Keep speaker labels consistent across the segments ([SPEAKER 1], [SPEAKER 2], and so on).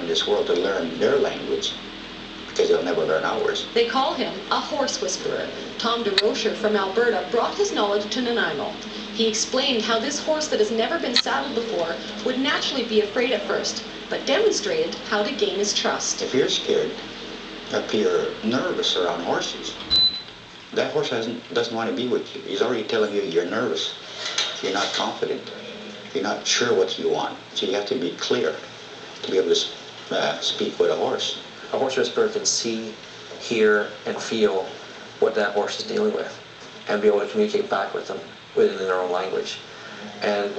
[SPEAKER 1] this world to learn their language, because they'll never learn ours.
[SPEAKER 2] They call him a horse whisperer. Tom DeRocher from Alberta brought his knowledge to Nanaimo. He explained how this horse that has never been saddled before would naturally be afraid at first, but demonstrated how to gain his trust.
[SPEAKER 1] If you're scared, if you're nervous around horses, that horse doesn't want to be with you. He's already telling you you're nervous. You're not confident. You're not sure what you want. So you have to be clear to be able to speak with a horse.
[SPEAKER 3] A horse whisperer can see, hear, and feel what that horse is dealing with, and be able to communicate back with them within their own language. And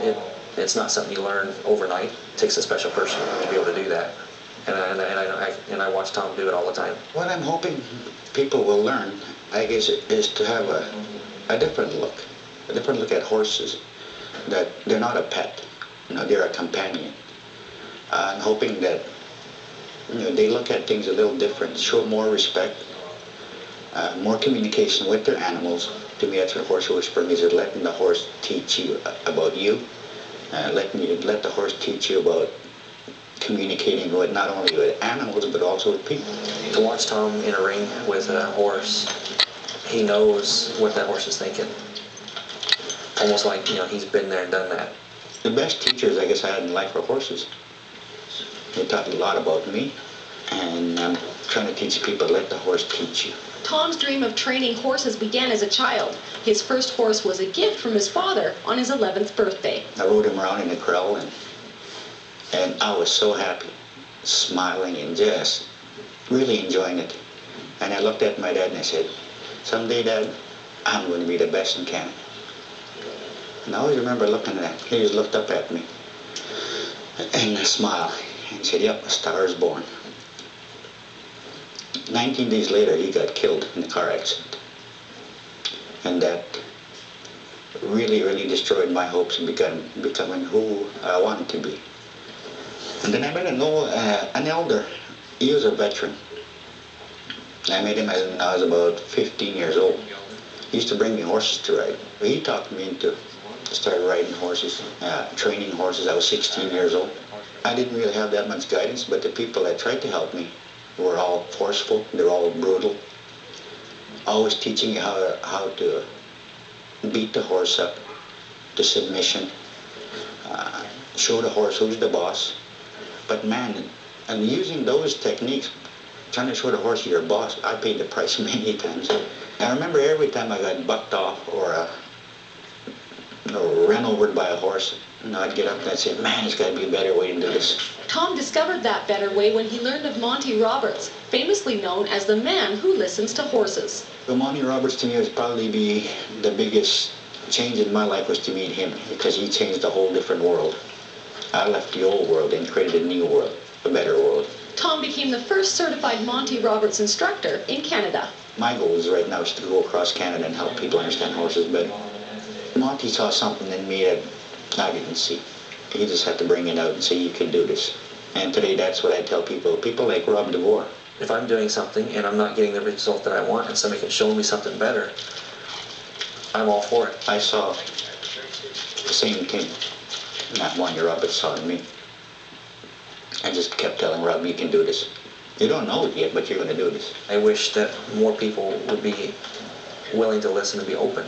[SPEAKER 3] it's not something you learn overnight. It takes a special person to be able to do that. And I watch Tom do it all the time.
[SPEAKER 1] What I'm hoping people will learn, I guess, is to have a different look at horses. That they're not a pet, they're a companion. I'm hoping that they look at things a little different, show more respect, more communication with their animals. To me, that's what horse whispering is, letting the horse teach you about you, let the horse teach you about communicating with not only with animals but also with people.
[SPEAKER 3] To watch Tom in a ring with a horse, he knows what that horse is thinking. Almost like, he's been there and done that.
[SPEAKER 1] The best teachers I guess I had in life were horses. They taught a lot about me, and I'm trying to teach people, let the horse teach you.
[SPEAKER 2] Tom's dream of training horses began as a child. His first horse was a gift from his father on his 11th birthday.
[SPEAKER 1] I rode him around in the corral, and I was so happy, smiling and just really enjoying it. And I looked at my dad and I said, someday, Dad, I'm going to be the best in Canada. And I always remember looking at him. He just looked up at me and smiled and said, yep, a star is born. 19 days later, he got killed in a car accident. And that really, really destroyed my hopes of becoming who I wanted to be. And then I met an elder. He was a veteran. I met him when I was about 15 years old. He used to bring me horses to ride. He talked me into started riding horses, training horses. I was 16 years old. I didn't really have that much guidance, but the people that tried to help me were all forceful. They're all brutal. Always teaching you how to beat the horse up to submission. Show the horse who's the boss. But man, and using those techniques, trying to show the horse you're a boss, I paid the price many times. I remember every time I got bucked off or ran over by a horse, I'd get up and I'd say, man, there's got to be a better way to do this.
[SPEAKER 2] Tom discovered that better way when he learned of Monty Roberts, famously known as the man who listens to horses.
[SPEAKER 1] So Monty Roberts to me was probably the biggest change in my life was to meet him, because he changed a whole different world. I left the old world and created a new world, a better world.
[SPEAKER 2] Tom became the first certified Monty Roberts instructor in Canada.
[SPEAKER 1] My goal is right now is to go across Canada and help people understand horses better. Monty saw something in me that I didn't see. He just had to bring it out and say, you can do this. And today that's what I tell people like Rob DeVore.
[SPEAKER 3] If I'm doing something and I'm not getting the result that I want and somebody can show me something better, I'm all for it.
[SPEAKER 1] I saw the same thing that Monty Roberts saw in me. I just kept telling Rob, you can do this. You don't know it yet, but you're going to do this.
[SPEAKER 3] I wish that more people would be willing to listen and be open.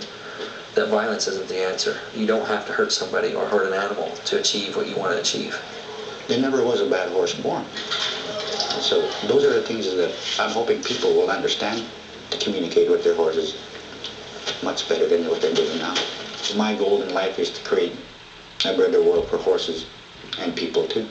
[SPEAKER 3] That violence isn't the answer. You don't have to hurt somebody or hurt an animal to achieve what you want to achieve.
[SPEAKER 1] There never was a bad horse born. So those are the things that I'm hoping people will understand to communicate with their horses much better than what they're doing now. My goal in life is to create a better world for horses and people too.